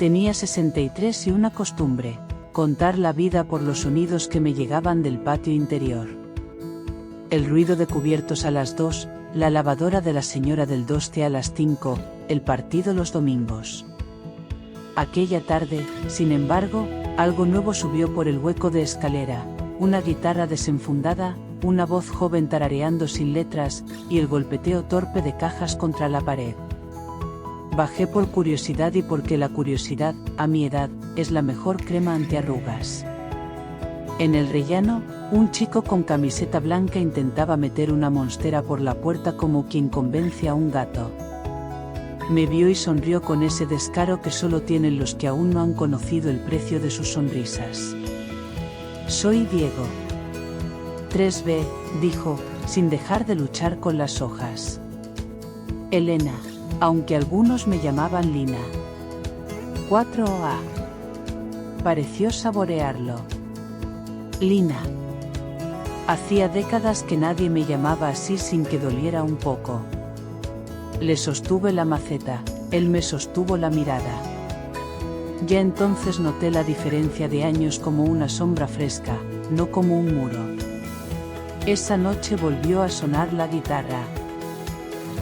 Tenía 63 y una costumbre: contar la vida por los sonidos que me llegaban del patio interior. El ruido de cubiertos a las 2, la lavadora de la señora del Doste a las 5, el partido los domingos. Aquella tarde, sin embargo, algo nuevo subió por el hueco de escalera: una guitarra desenfundada, una voz joven tarareando sin letras, y el golpeteo torpe de cajas contra la pared. Bajé por curiosidad y porque la curiosidad, a mi edad, es la mejor crema antiarrugas. En el rellano, un chico con camiseta blanca intentaba meter una monstera por la puerta como quien convence a un gato. Me vio y sonrió con ese descaro que solo tienen los que aún no han conocido el precio de sus sonrisas. Soy Diego. 3B, dijo, sin dejar de luchar con las hojas. Elena, aunque algunos me llamaban Lina. 4A. Pareció saborearlo. Lina. Hacía décadas que nadie me llamaba así sin que doliera un poco. Le sostuve la maceta, él me sostuvo la mirada. Ya entonces noté la diferencia de años como una sombra fresca, no como un muro. Esa noche volvió a sonar la guitarra.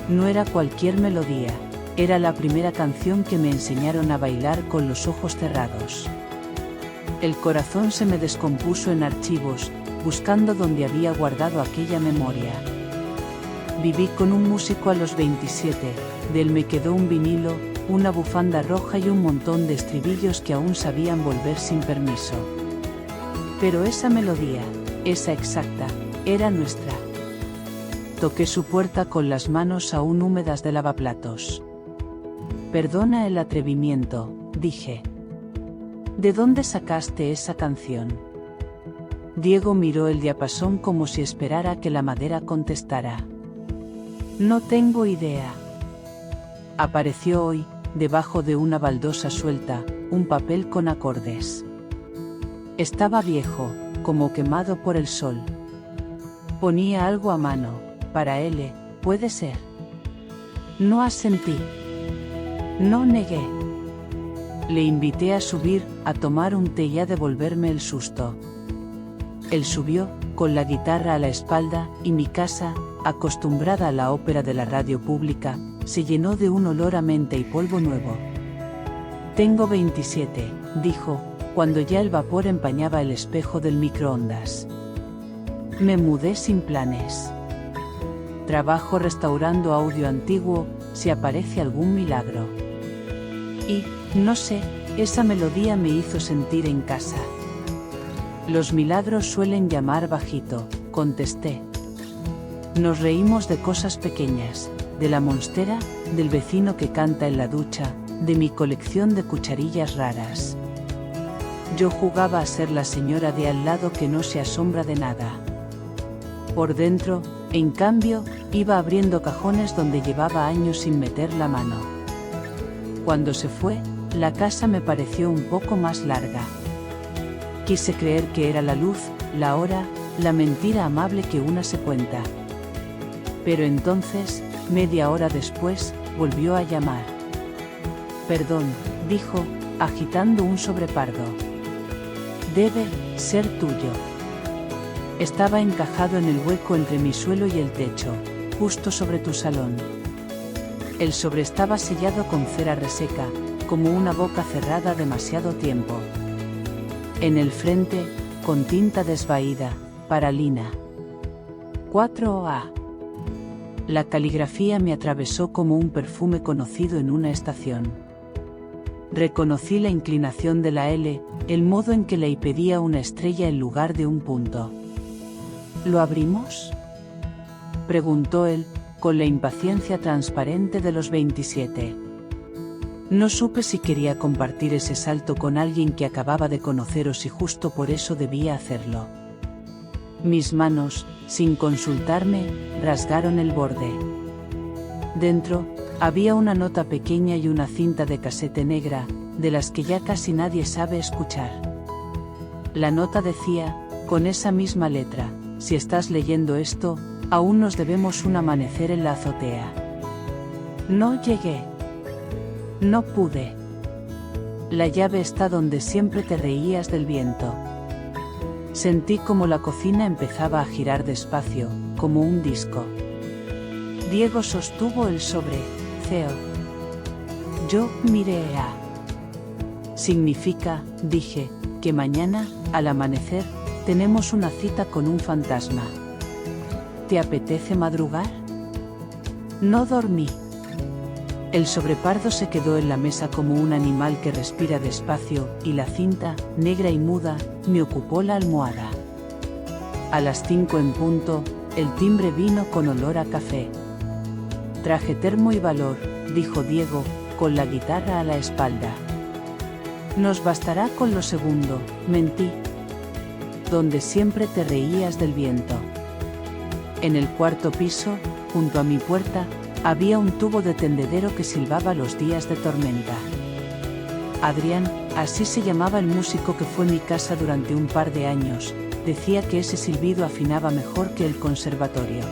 No era cualquier melodía, era la primera canción que me enseñaron a bailar con los ojos cerrados. El corazón se me descompuso en archivos, buscando donde había guardado aquella memoria. Viví con un músico a los 27, de él me quedó un vinilo, una bufanda roja y un montón de estribillos que aún sabían volver sin permiso. Pero esa melodía, esa exacta, era nuestra. Toqué su puerta con las manos aún húmedas de lavaplatos. Perdona el atrevimiento, dije. ¿De dónde sacaste esa canción? Diego miró el diapasón como si esperara que la madera contestara. No tengo idea. Apareció hoy, debajo de una baldosa suelta, un papel con acordes. Estaba viejo, como quemado por el sol. Ponía algo a mano. Para él, puede ser. No asentí. No negué. Le invité a subir, a tomar un té y a devolverme el susto. Él subió, con la guitarra a la espalda, y mi casa, acostumbrada a la ópera de la radio pública, se llenó de un olor a menta y polvo nuevo. Tengo 27, dijo, cuando ya el vapor empañaba el espejo del microondas. Me mudé sin planes. Trabajo restaurando audio antiguo, si aparece algún milagro. Y, no sé, esa melodía me hizo sentir en casa. Los milagros suelen llamar bajito, contesté. Nos reímos de cosas pequeñas, de la monstera, del vecino que canta en la ducha, de mi colección de cucharillas raras. Yo jugaba a ser la señora de al lado que no se asombra de nada. Por dentro, en cambio, iba abriendo cajones donde llevaba años sin meter la mano. Cuando se fue, la casa me pareció un poco más larga. Quise creer que era la luz, la hora, la mentira amable que una se cuenta. Pero entonces, media hora después, volvió a llamar. Perdón, dijo, agitando un sobrepardo. Debe ser tuyo. Estaba encajado en el hueco entre mi suelo y el techo, justo sobre tu salón. El sobre estaba sellado con cera reseca, como una boca cerrada demasiado tiempo. En el frente, con tinta desvaída, para Lina. 4A. La caligrafía me atravesó como un perfume conocido en una estación. Reconocí la inclinación de la L, el modo en que le pedía una estrella en lugar de un punto. ¿Lo abrimos?, preguntó él, con la impaciencia transparente de los 27. No supe si quería compartir ese salto con alguien que acababa de conocer o si justo por eso debía hacerlo. Mis manos, sin consultarme, rasgaron el borde. Dentro, había una nota pequeña y una cinta de casete negra, de las que ya casi nadie sabe escuchar. La nota decía, con esa misma letra: si estás leyendo esto, aún nos debemos un amanecer en la azotea. No llegué. No pude. La llave está donde siempre te reías del viento. Sentí como la cocina empezaba a girar despacio, como un disco. Diego sostuvo el sobre, CEO. Yo miré a. Significa, dije, que mañana, al amanecer, tenemos una cita con un fantasma. ¿Te apetece madrugar? No dormí. El sobrepardo se quedó en la mesa como un animal que respira despacio, y la cinta, negra y muda, me ocupó la almohada. A las 5 en punto, el timbre vino con olor a café. Traje termo y valor, dijo Diego, con la guitarra a la espalda. Nos bastará con lo segundo, mentí. Donde siempre te reías del viento. En el cuarto piso, junto a mi puerta, había un tubo de tendedero que silbaba los días de tormenta. Adrián, así se llamaba el músico que fue mi casa durante un par de años, decía que ese silbido afinaba mejor que el conservatorio.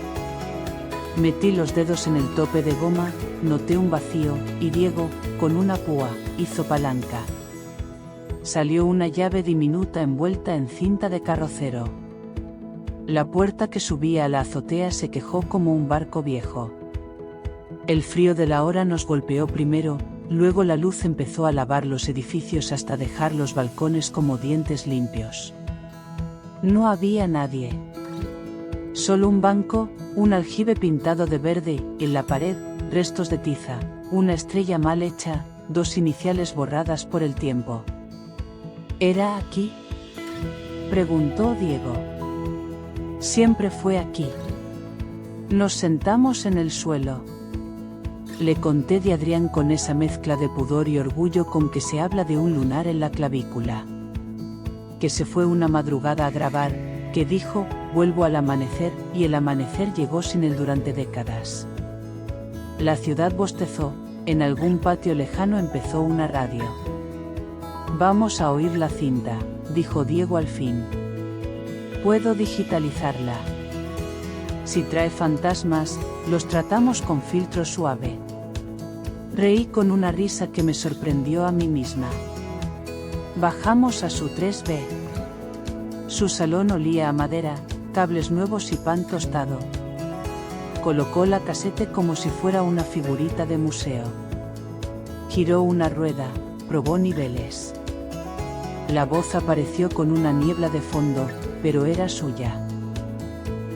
Metí los dedos en el tope de goma, noté un vacío, y Diego, con una púa, hizo palanca. Salió una llave diminuta envuelta en cinta de carrocero. La puerta que subía a la azotea se quejó como un barco viejo. El frío de la hora nos golpeó primero, luego la luz empezó a lavar los edificios hasta dejar los balcones como dientes limpios. No había nadie. Solo un banco, un aljibe pintado de verde, en la pared, restos de tiza, una estrella mal hecha, 2 iniciales borradas por el tiempo. ¿Era aquí?, preguntó Diego. Siempre fue aquí. Nos sentamos en el suelo. Le conté de Adrián con esa mezcla de pudor y orgullo con que se habla de un lunar en la clavícula. Que se fue una madrugada a grabar, que dijo, vuelvo al amanecer, y el amanecer llegó sin él durante décadas. La ciudad bostezó, en algún patio lejano empezó una radio. Vamos a oír la cinta, dijo Diego al fin. Puedo digitalizarla. Si trae fantasmas, los tratamos con filtro suave. Reí con una risa que me sorprendió a mí misma. Bajamos a su 3B. Su salón olía a madera, cables nuevos y pan tostado. Colocó la casete como si fuera una figurita de museo. Giró una rueda, probó niveles. La voz apareció con una niebla de fondo, pero era suya.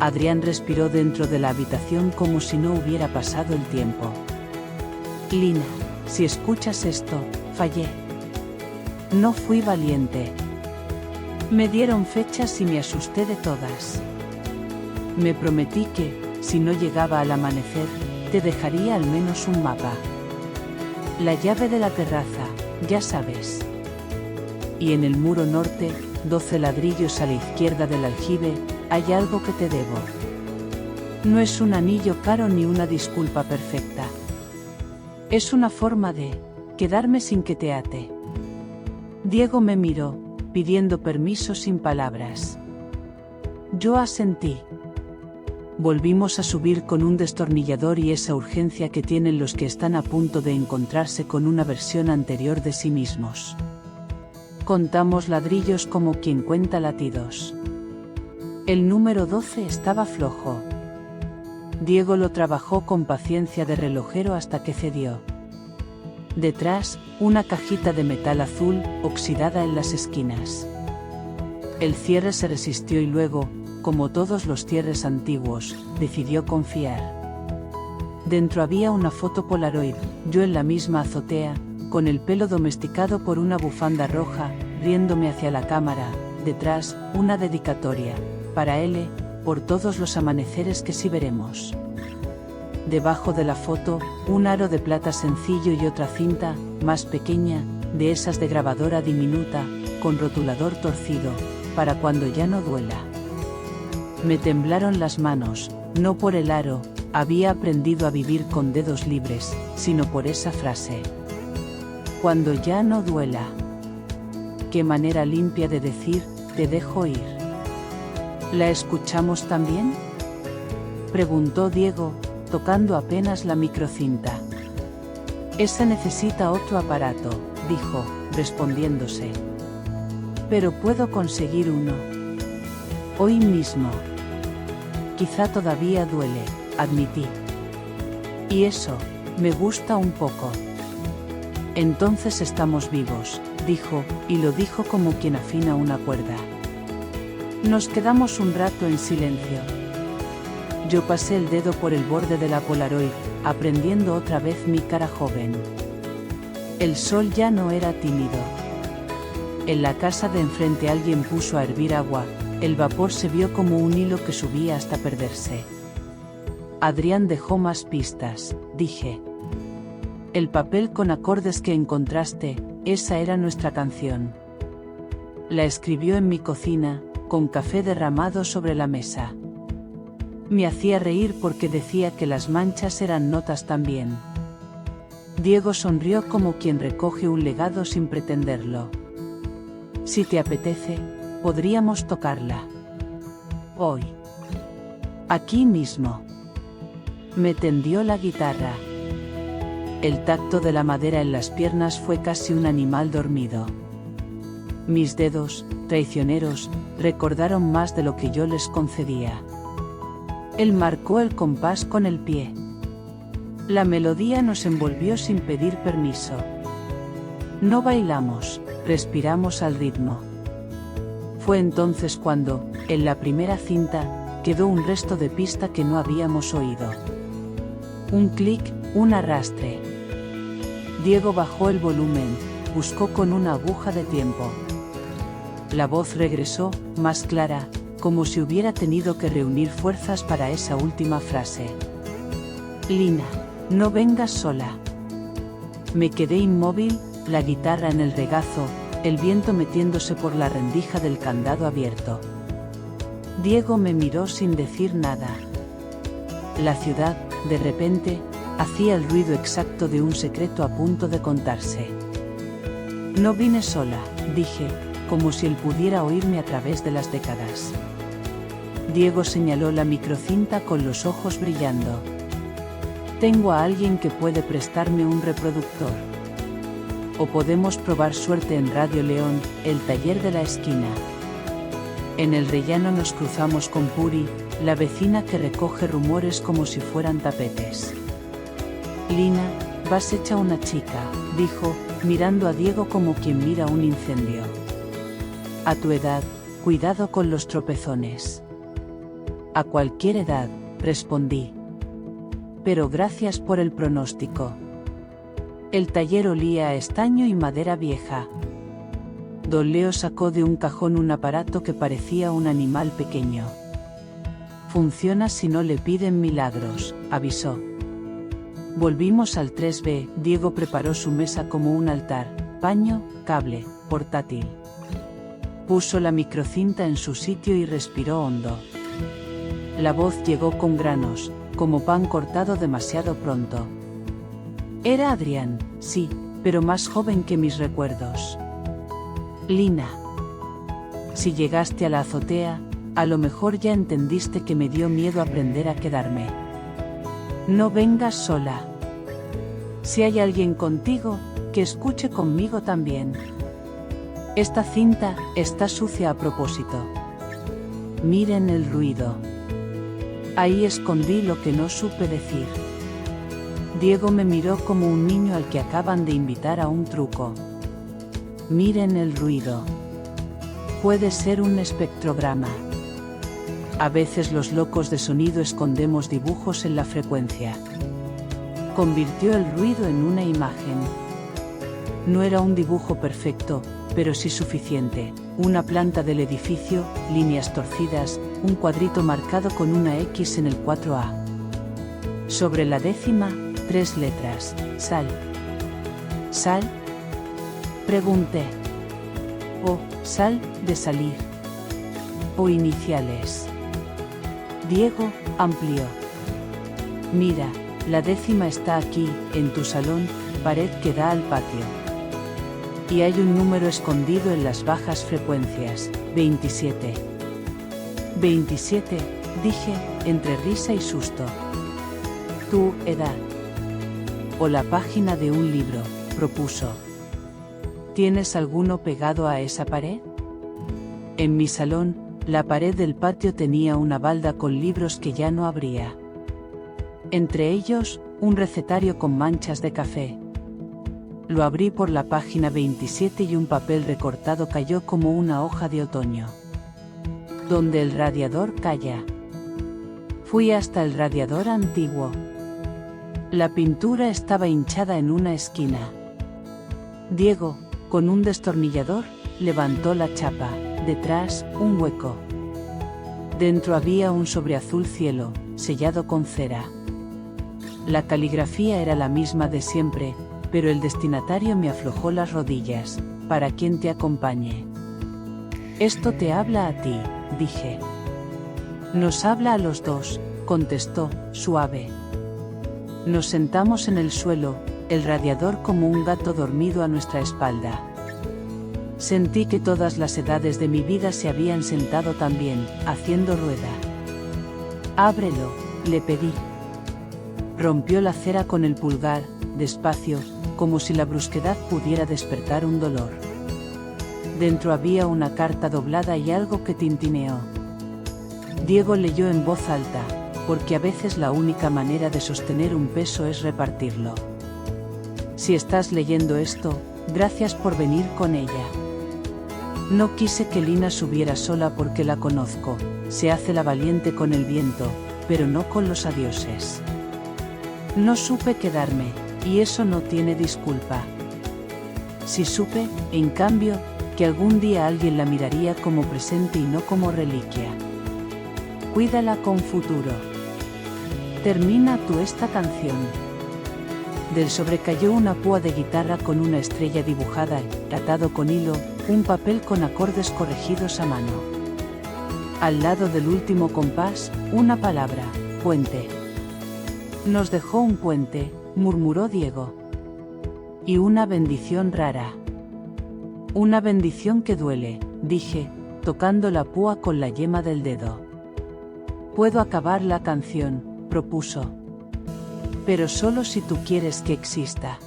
Adrián respiró dentro de la habitación como si no hubiera pasado el tiempo. Lina, si escuchas esto, fallé. No fui valiente. Me dieron fechas y me asusté de todas. Me prometí que, si no llegaba al amanecer, te dejaría al menos un mapa. La llave de la terraza, ya sabes. Y en el muro norte, 12 ladrillos a la izquierda del aljibe, hay algo que te debo. No es un anillo caro ni una disculpa perfecta. Es una forma de quedarme sin que te ate. Diego me miró, pidiendo permiso sin palabras. Yo asentí. Volvimos a subir con un destornillador y esa urgencia que tienen los que están a punto de encontrarse con una versión anterior de sí mismos. Contamos ladrillos como quien cuenta latidos. El número 12 estaba flojo. Diego lo trabajó con paciencia de relojero hasta que cedió. Detrás, una cajita de metal azul, oxidada en las esquinas. El cierre se resistió y luego, como todos los cierres antiguos, decidió confiar. Dentro había una foto Polaroid, yo en la misma azotea, con el pelo domesticado por una bufanda roja, riéndome hacia la cámara, detrás, una dedicatoria, para L, por todos los amaneceres que sí veremos. Debajo de la foto, un aro de plata sencillo y otra cinta, más pequeña, de esas de grabadora diminuta, con rotulador torcido, para cuando ya no duela. Me temblaron las manos, no por el aro, había aprendido a vivir con dedos libres, sino por esa frase. Cuando ya no duela. Qué manera limpia de decir, te dejo ir. ¿La escuchamos también?, preguntó Diego, tocando apenas la microcinta. Esa necesita otro aparato, dijo, respondiéndose. Pero puedo conseguir uno. Hoy mismo. Quizá todavía duele, admití. Y eso, me gusta un poco. Entonces estamos vivos, dijo, y lo dijo como quien afina una cuerda. Nos quedamos un rato en silencio. Yo pasé el dedo por el borde de la Polaroid, aprendiendo otra vez mi cara joven. El sol ya no era tímido. En la casa de enfrente alguien puso a hervir agua, el vapor se vio como un hilo que subía hasta perderse. Adrián dejó más pistas, dije. El papel con acordes que encontraste, esa era nuestra canción. La escribió en mi cocina, con café derramado sobre la mesa. Me hacía reír porque decía que las manchas eran notas también. Diego sonrió como quien recoge un legado sin pretenderlo. Si te apetece, podríamos tocarla. Hoy. Aquí mismo. Me tendió la guitarra. El tacto de la madera en las piernas fue casi un animal dormido. Mis dedos, traicioneros, recordaron más de lo que yo les concedía. Él marcó el compás con el pie. La melodía nos envolvió sin pedir permiso. No bailamos, respiramos al ritmo. Fue entonces cuando, en la primera cinta, quedó un resto de pista que no habíamos oído. Un clic, un arrastre. Diego bajó el volumen, buscó con una aguja de tiempo. La voz regresó, más clara, como si hubiera tenido que reunir fuerzas para esa última frase. Lina, no vengas sola. Me quedé inmóvil, la guitarra en el regazo, el viento metiéndose por la rendija del candado abierto. Diego me miró sin decir nada. La ciudad, de repente, hacía el ruido exacto de un secreto a punto de contarse. No vine sola, dije, como si él pudiera oírme a través de las décadas. Diego señaló la microcinta con los ojos brillando. Tengo a alguien que puede prestarme un reproductor. O podemos probar suerte en Radio León, el taller de la esquina. En el rellano nos cruzamos con Puri, la vecina que recoge rumores como si fueran tapetes. Lina, vas hecha una chica, dijo, mirando a Diego como quien mira un incendio. A tu edad, cuidado con los tropezones. A cualquier edad, respondí. Pero gracias por el pronóstico. El taller olía a estaño y madera vieja. Don Leo sacó de un cajón un aparato que parecía un animal pequeño. Funciona si no le piden milagros, avisó. Volvimos al 3B, Diego preparó su mesa como un altar, paño, cable, portátil. Puso la microcinta en su sitio y respiró hondo. La voz llegó con granos, como pan cortado demasiado pronto. Era Adrián, sí, pero más joven que mis recuerdos. Lina. Si llegaste a la azotea, a lo mejor ya entendiste que me dio miedo aprender a quedarme. No vengas sola. Si hay alguien contigo, que escuche conmigo también. Esta cinta está sucia a propósito. Miren el ruido. Ahí escondí lo que no supe decir. Diego me miró como un niño al que acaban de invitar a un truco. Miren el ruido. Puede ser un espectrograma. A veces los locos de sonido escondemos dibujos en la frecuencia. Convirtió el ruido en una imagen. No era un dibujo perfecto, pero sí suficiente. Una planta del edificio, líneas torcidas, un cuadrito marcado con una X en el 4A. Sobre la décima, 3 letras, sal. ¿Sal? Pregunté. O, sal, de salir. O iniciales. Diego, amplió. Mira, la décima está aquí, en tu salón, pared que da al patio. Y hay un número escondido en las bajas frecuencias, 27. 27, dije, entre risa y susto. Tu edad. O la página de un libro, propuso. ¿Tienes alguno pegado a esa pared? En mi salón, la pared del patio tenía una balda con libros que ya no abría. Entre ellos, un recetario con manchas de café. Lo abrí por la página 27 y un papel recortado cayó como una hoja de otoño. Donde el radiador calla. Fui hasta el radiador antiguo. La pintura estaba hinchada en una esquina. Diego, con un destornillador, levantó la chapa. Detrás, un hueco. Dentro había un sobreazul cielo, sellado con cera. La caligrafía era la misma de siempre, pero el destinatario me aflojó las rodillas. Para quien te acompañe. Esto te habla a ti, dije. Nos habla a los dos, contestó, suave. Nos sentamos en el suelo, el radiador como un gato dormido a nuestra espalda. Sentí que todas las edades de mi vida se habían sentado también, haciendo rueda. Ábrelo, le pedí. Rompió la cera con el pulgar, despacio, como si la brusquedad pudiera despertar un dolor. Dentro había una carta doblada y algo que tintineó. Diego leyó en voz alta, porque a veces la única manera de sostener un peso es repartirlo. Si estás leyendo esto, gracias por venir con ella. No quise que Lina subiera sola porque la conozco, se hace la valiente con el viento, pero no con los adioses. No supe quedarme, y eso no tiene disculpa. Sí supe, en cambio, que algún día alguien la miraría como presente y no como reliquia. Cuídala con futuro. Termina tú esta canción. Del sobre cayó una púa de guitarra con una estrella dibujada y, atado con hilo, un papel con acordes corregidos a mano. Al lado del último compás, una palabra, puente. Nos dejó un puente, murmuró Diego. Y una bendición rara. Una bendición que duele, dije, tocando la púa con la yema del dedo. Puedo acabar la canción, propuso. Pero solo si tú quieres que exista.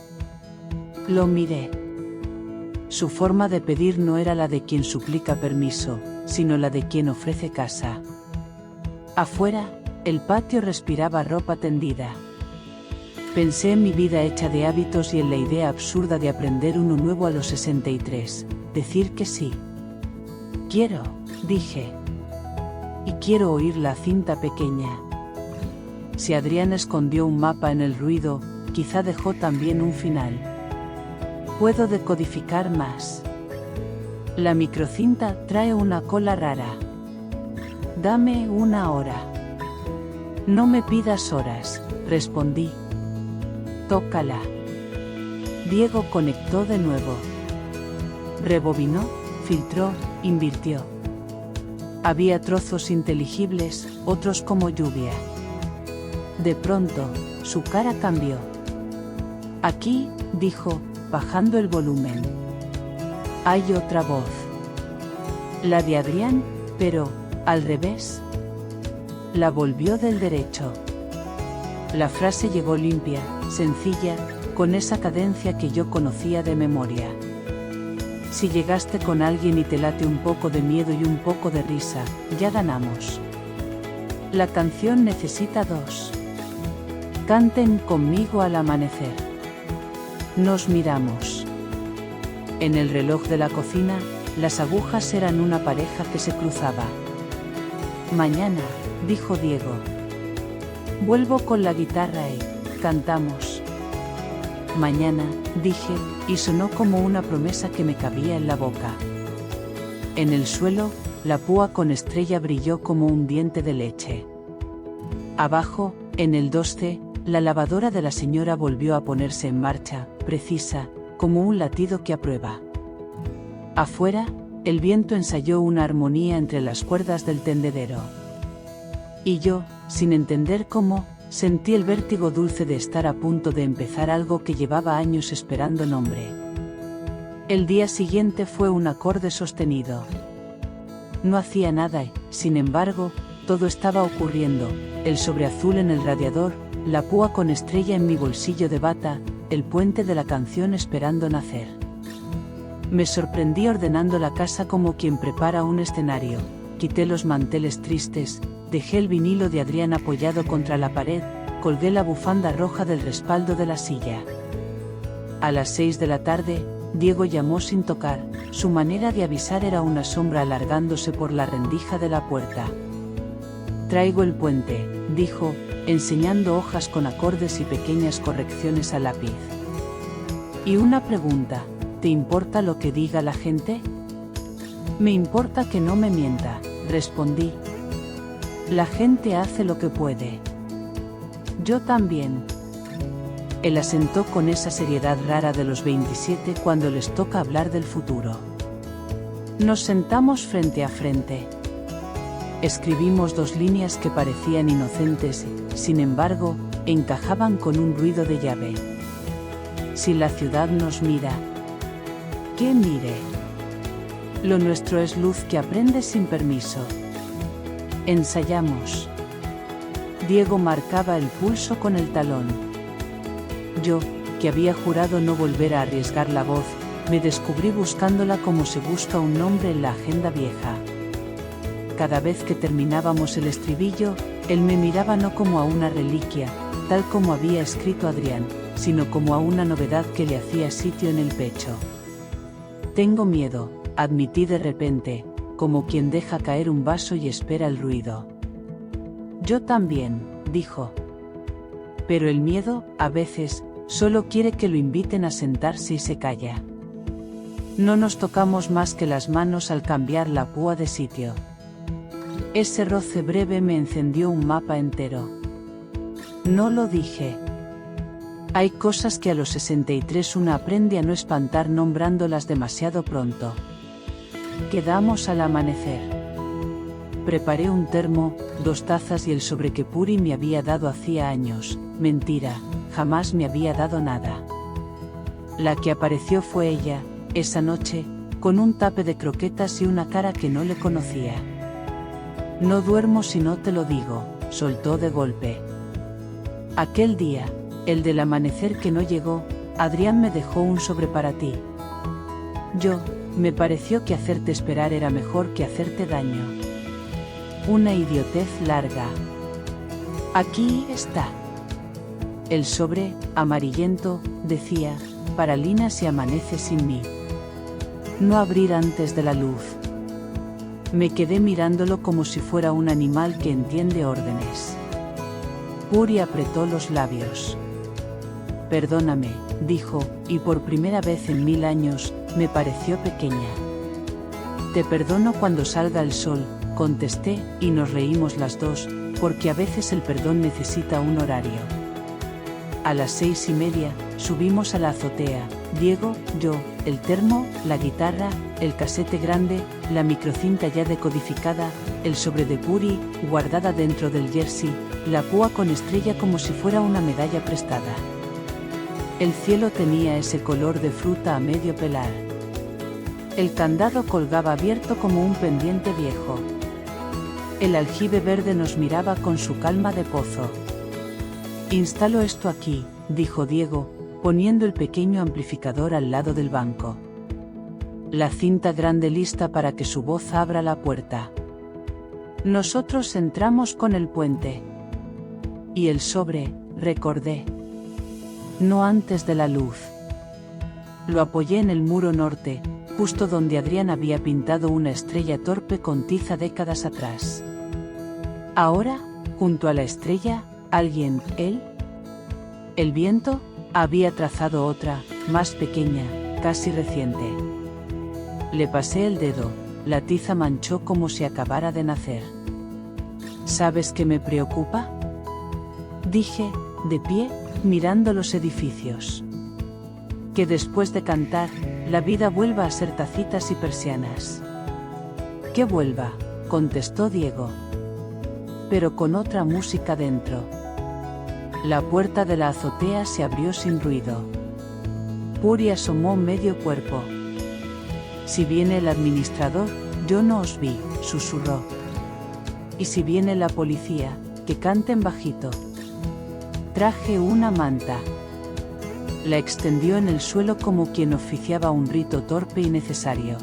Lo miré. Su forma de pedir no era la de quien suplica permiso, sino la de quien ofrece casa. Afuera, el patio respiraba ropa tendida. Pensé en mi vida hecha de hábitos y en la idea absurda de aprender uno nuevo a los 63, decir que sí. Quiero, dije. Y quiero oír la cinta pequeña. Si Adrián escondió un mapa en el ruido, quizá dejó también un final. Puedo decodificar más. La microcinta trae una cola rara. Dame una hora. No me pidas horas, respondí. Tócala. Diego conectó de nuevo. Rebobinó, filtró, invirtió. Había trozos inteligibles, otros como lluvia. De pronto, su cara cambió. Aquí, dijo, bajando el volumen. Hay otra voz. La de Adrián, pero, al revés. La volvió del derecho. La frase llegó limpia, sencilla, con esa cadencia que yo conocía de memoria. Si llegaste con alguien y te late un poco de miedo y un poco de risa, ya ganamos. La canción necesita dos. Canten conmigo al amanecer. Nos miramos. En el reloj de la cocina, las agujas eran una pareja que se cruzaba. Mañana, dijo Diego. Vuelvo con la guitarra y cantamos. Mañana, dije, y sonó como una promesa que me cabía en la boca. En el suelo, la púa con estrella brilló como un diente de leche. Abajo, en el 2C, la lavadora de la señora volvió a ponerse en marcha, precisa, como un latido que aprueba. Afuera, el viento ensayó una armonía entre las cuerdas del tendedero. Y yo, sin entender cómo, sentí el vértigo dulce de estar a punto de empezar algo que llevaba años esperando nombre. El día siguiente fue un acorde sostenido. No hacía nada y, sin embargo, todo estaba ocurriendo, el sobreazul en el radiador, la púa con estrella en mi bolsillo de bata, el puente de la canción esperando nacer. Me sorprendí ordenando la casa como quien prepara un escenario. Quité los manteles tristes, dejé el vinilo de Adrián apoyado contra la pared, colgué la bufanda roja del respaldo de la silla. A las 6 de la tarde, Diego llamó sin tocar, su manera de avisar era una sombra alargándose por la rendija de la puerta. Traigo el puente, dijo, enseñando hojas con acordes y pequeñas correcciones a lápiz. Y una pregunta, ¿te importa lo que diga la gente? Me importa que no me mienta, respondí. La gente hace lo que puede. Yo también. Él asentó con esa seriedad rara de los 27 cuando les toca hablar del futuro. Nos sentamos frente a frente. Escribimos 2 líneas que parecían inocentes, sin embargo, encajaban con un ruido de llave. Si la ciudad nos mira, ¿qué mire? Lo nuestro es luz que aprende sin permiso. Ensayamos. Diego marcaba el pulso con el talón. Yo, que había jurado no volver a arriesgar la voz, me descubrí buscándola como se busca un nombre en la agenda vieja. Cada vez que terminábamos el estribillo, él me miraba no como a una reliquia, tal como había escrito Adrián, sino como a una novedad que le hacía sitio en el pecho. Tengo miedo, admití de repente, como quien deja caer un vaso y espera el ruido. Yo también, dijo. Pero el miedo, a veces, solo quiere que lo inviten a sentarse y se calla. No nos tocamos más que las manos al cambiar la púa de sitio. Ese roce breve me encendió un mapa entero. No lo dije. Hay cosas que a los 63 uno aprende a no espantar nombrándolas demasiado pronto. Quedamos al amanecer. Preparé un termo, 2 tazas y el sobre que Puri me había dado hacía años. Mentira, jamás me había dado nada. La que apareció fue ella, esa noche, con un tape de croquetas y una cara que no le conocía. No duermo si no te lo digo, soltó de golpe. Aquel día, el del amanecer que no llegó, Adrián me dejó un sobre para ti. Me pareció que hacerte esperar era mejor que hacerte daño. Una idiotez larga. Aquí está. El sobre, amarillento, decía, para Lina si amanece sin mí. No abrir antes de la luz. Me quedé mirándolo como si fuera un animal que entiende órdenes. Puri apretó los labios. Perdóname, dijo, y por primera vez en 1000 años, me pareció pequeña. Te perdono cuando salga el sol, contesté, y nos reímos las dos, porque a veces el perdón necesita un horario. A las 6:30, subimos a la azotea, Diego, yo, el termo, la guitarra, el casete grande, la microcinta ya decodificada, el sobre de Puri, guardada dentro del jersey, la púa con estrella como si fuera una medalla prestada. El cielo tenía ese color de fruta a medio pelar. El candado colgaba abierto como un pendiente viejo. El aljibe verde nos miraba con su calma de pozo. Instalo esto aquí, dijo Diego, poniendo el pequeño amplificador al lado del banco. La cinta grande lista para que su voz abra la puerta. Nosotros entramos con el puente. Y el sobre, recordé. No antes de la luz. Lo apoyé en el muro norte, justo donde Adrián había pintado una estrella torpe con tiza décadas atrás. Ahora, junto a la estrella, alguien, él. El viento, había trazado otra, más pequeña, casi reciente. Le pasé el dedo, la tiza manchó como si acabara de nacer. ¿Sabes qué me preocupa? Dije, de pie, mirando los edificios. Que después de cantar, la vida vuelva a ser tacitas y persianas. Que vuelva, contestó Diego. Pero con otra música dentro. La puerta de la azotea se abrió sin ruido. Puri asomó medio cuerpo. Si viene el administrador, yo no os vi, susurró. Y si viene la policía, que canten bajito. Traje una manta. La extendió en el suelo como quien oficiaba un rito torpe y necesario.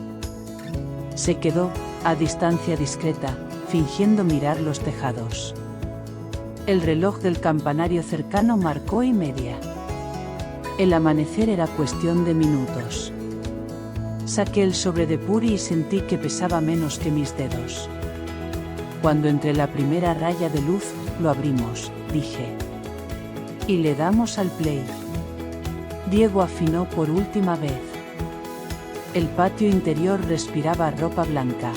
Se quedó, a distancia discreta, fingiendo mirar los tejados. El reloj del campanario cercano marcó 1:30. El amanecer era cuestión de minutos. Saqué el sobre de Puri y sentí que pesaba menos que mis dedos. Cuando entre la primera raya de luz, lo abrimos, dije. Y le damos al play. Diego afinó por última vez. El patio interior respiraba ropa blanca.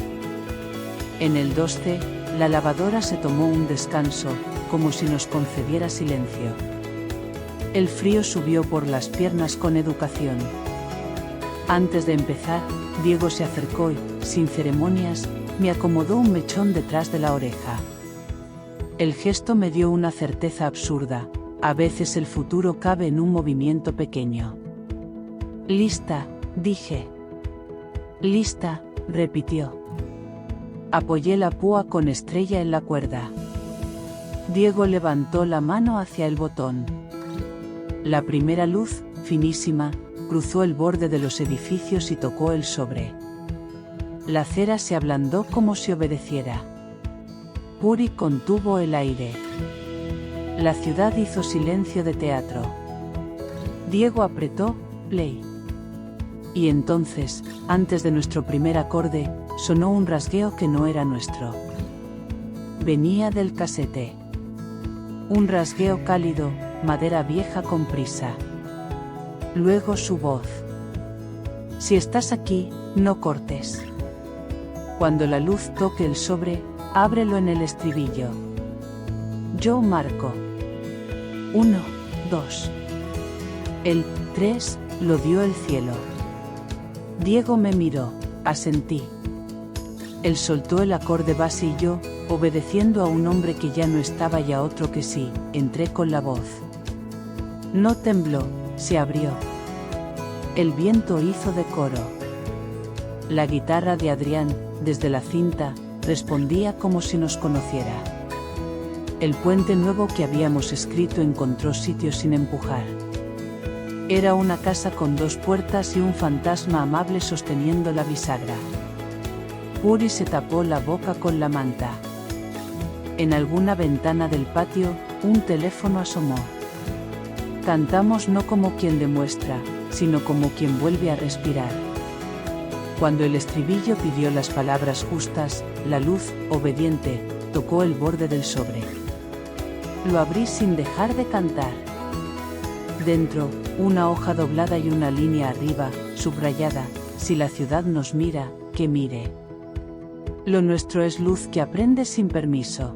En el 2C, la lavadora se tomó un descanso, como si nos concediera silencio. El frío subió por las piernas con educación. Antes de empezar, Diego se acercó y, sin ceremonias, me acomodó un mechón detrás de la oreja. El gesto me dio una certeza absurda: a veces el futuro cabe en un movimiento pequeño. «Lista», dije. «Lista», repitió. Apoyé la púa con estrella en la cuerda. Diego levantó la mano hacia el botón. La primera luz, finísima, cruzó el borde de los edificios y tocó el sobre. La cera se ablandó como si obedeciera. Puri contuvo el aire. La ciudad hizo silencio de teatro. Diego apretó play. Y entonces, antes de nuestro primer acorde, sonó un rasgueo que no era nuestro. Venía del casete. Un rasgueo cálido, madera vieja con prisa. Luego su voz. «Si estás aquí, no cortes. Cuando la luz toque el sobre, ábrelo en el estribillo. Yo marco. 1, 2. El 3 lo dio el cielo». Diego me miró, asentí. Él soltó el acorde base y yo, obedeciendo a un hombre que ya no estaba y a otro que sí, entré con la voz. No tembló, se abrió. El viento hizo de coro. La guitarra de Adrián, desde la cinta, respondía como si nos conociera. El puente nuevo que habíamos escrito encontró sitio sin empujar. Era una casa con 2 puertas y un fantasma amable sosteniendo la bisagra. Puri se tapó la boca con la manta. En alguna ventana del patio, un teléfono asomó. Cantamos no como quien demuestra, sino como quien vuelve a respirar. Cuando el estribillo pidió las palabras justas, la luz, obediente, tocó el borde del sobre. Lo abrí sin dejar de cantar. Dentro, una hoja doblada y una línea arriba, subrayada: si la ciudad nos mira, que mire. Lo nuestro es luz que aprende sin permiso.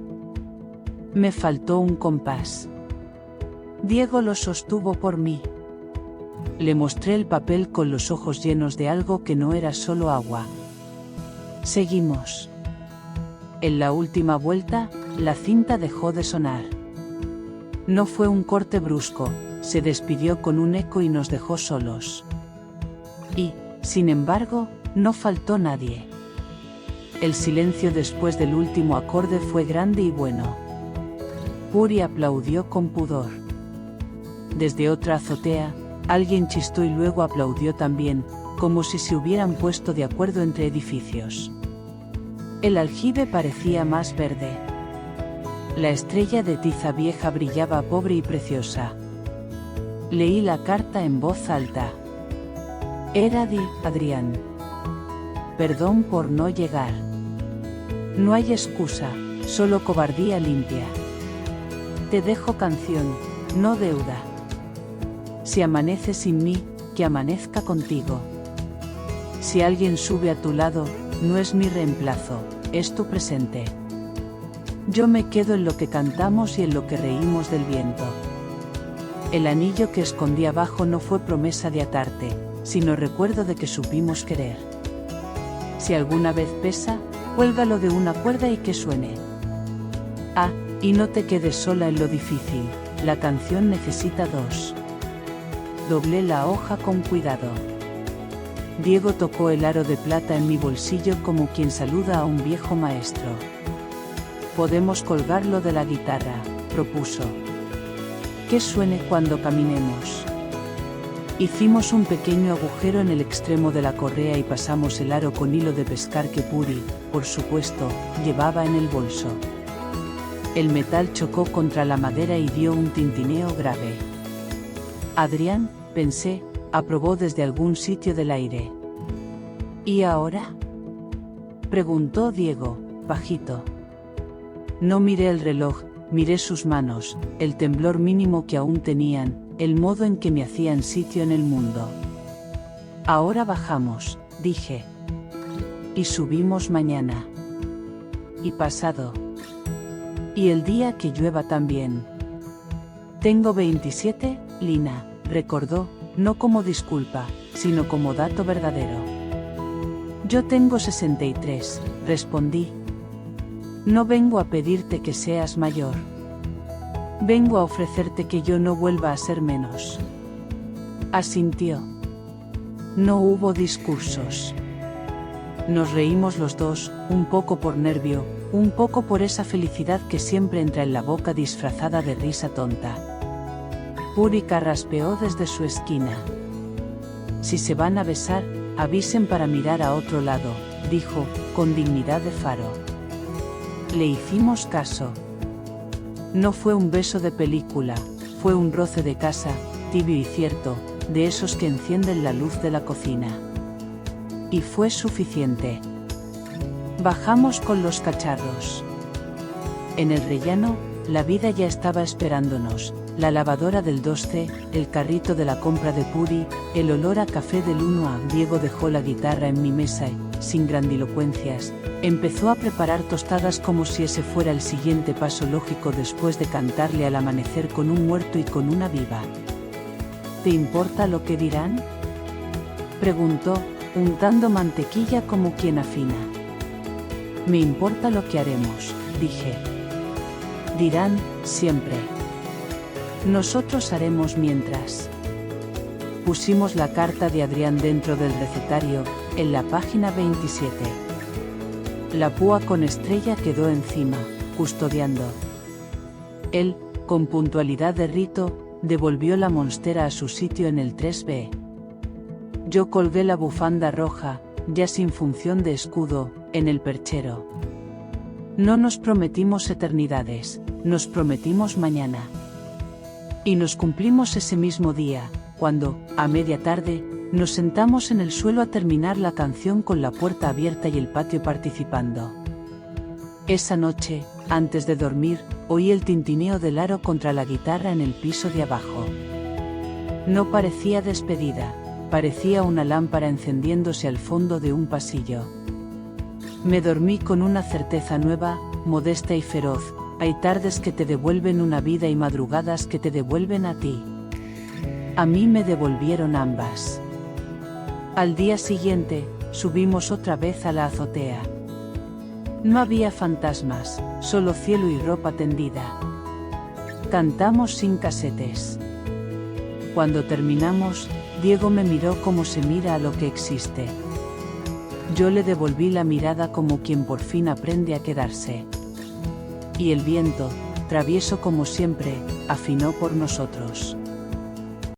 Me faltó un compás. Diego lo sostuvo por mí. Le mostré el papel con los ojos llenos de algo que no era solo agua. Seguimos. En la última vuelta, la cinta dejó de sonar. No fue un corte brusco, se despidió con un eco y nos dejó solos. Y, sin embargo, no faltó nadie. El silencio después del último acorde fue grande y bueno. Puri aplaudió con pudor. Desde otra azotea, alguien chistó y luego aplaudió también, como si se hubieran puesto de acuerdo entre edificios. El aljibe parecía más verde. La estrella de tiza vieja brillaba pobre y preciosa. Leí la carta en voz alta. Era de Adrián. Perdón por no llegar. No hay excusa, solo cobardía limpia. Te dejo canción, no deuda. Si amanece sin mí, que amanezca contigo. Si alguien sube a tu lado, no es mi reemplazo, es tu presente. Yo me quedo en lo que cantamos y en lo que reímos del viento. El anillo que escondí abajo no fue promesa de atarte, sino recuerdo de que supimos querer. Si alguna vez pesa, cuélgalo de una cuerda y que suene. Ah, y no te quedes sola en lo difícil, la canción necesita 2. Doblé la hoja con cuidado. Diego tocó el aro de plata en mi bolsillo como quien saluda a un viejo maestro. Podemos colgarlo de la guitarra, propuso. Que suene cuando caminemos. Hicimos un pequeño agujero en el extremo de la correa y pasamos el aro con hilo de pescar que Puri, por supuesto, llevaba en el bolso. El metal chocó contra la madera y dio un tintineo grave. Adrián, pensé, aprobó desde algún sitio del aire. ¿Y ahora?, preguntó Diego, bajito. No miré el reloj, miré sus manos, el temblor mínimo que aún tenían, el modo en que me hacían sitio en el mundo. Ahora bajamos, dije. Y subimos mañana. Y pasado. Y el día que llueva también. Tengo 27, Lina, recordó, no como disculpa, sino como dato verdadero. Yo tengo 63, respondí. No vengo a pedirte que seas mayor. Vengo a ofrecerte que yo no vuelva a ser menos. Asintió. No hubo discursos. Nos reímos los dos, un poco por nervio, un poco por esa felicidad que siempre entra en la boca disfrazada de risa tonta. Puri carraspeó desde su esquina. Si se van a besar, avisen para mirar a otro lado, dijo, con dignidad de faro. Le hicimos caso. No fue un beso de película, fue un roce de casa, tibio y cierto, de esos que encienden la luz de la cocina. Y fue suficiente. Bajamos con los cacharros. En el rellano, la vida ya estaba esperándonos, la lavadora del 2C, el carrito de la compra de Puri, el olor a café del 1A. Diego dejó la guitarra en mi mesa y, sin grandilocuencias, empezó a preparar tostadas como si ese fuera el siguiente paso lógico después de cantarle al amanecer con un muerto y con una viva. ¿Te importa lo que dirán?, preguntó, untando mantequilla como quien afina. Me importa lo que haremos, dije. Dirán, siempre. Nosotros haremos mientras. Pusimos la carta de Adrián dentro del recetario, en la página 27. La púa con estrella quedó encima, custodiando. Él, con puntualidad de rito, devolvió la monstera a su sitio en el 3B. Yo colgué la bufanda roja, ya sin función de escudo, en el perchero. No nos prometimos eternidades, nos prometimos mañana. Y nos cumplimos ese mismo día, cuando, a media tarde, nos sentamos en el suelo a terminar la canción con la puerta abierta y el patio participando. Esa noche, antes de dormir, oí el tintineo del aro contra la guitarra en el piso de abajo. No parecía despedida, parecía una lámpara encendiéndose al fondo de un pasillo. Me dormí con una certeza nueva, modesta y feroz. Hay tardes que te devuelven una vida y madrugadas que te devuelven a ti. A mí me devolvieron ambas. Al día siguiente, subimos otra vez a la azotea. No había fantasmas, solo cielo y ropa tendida. Cantamos sin casetes. Cuando terminamos, Diego me miró como se mira a lo que existe. Yo le devolví la mirada como quien por fin aprende a quedarse. Y el viento, travieso como siempre, afinó por nosotros.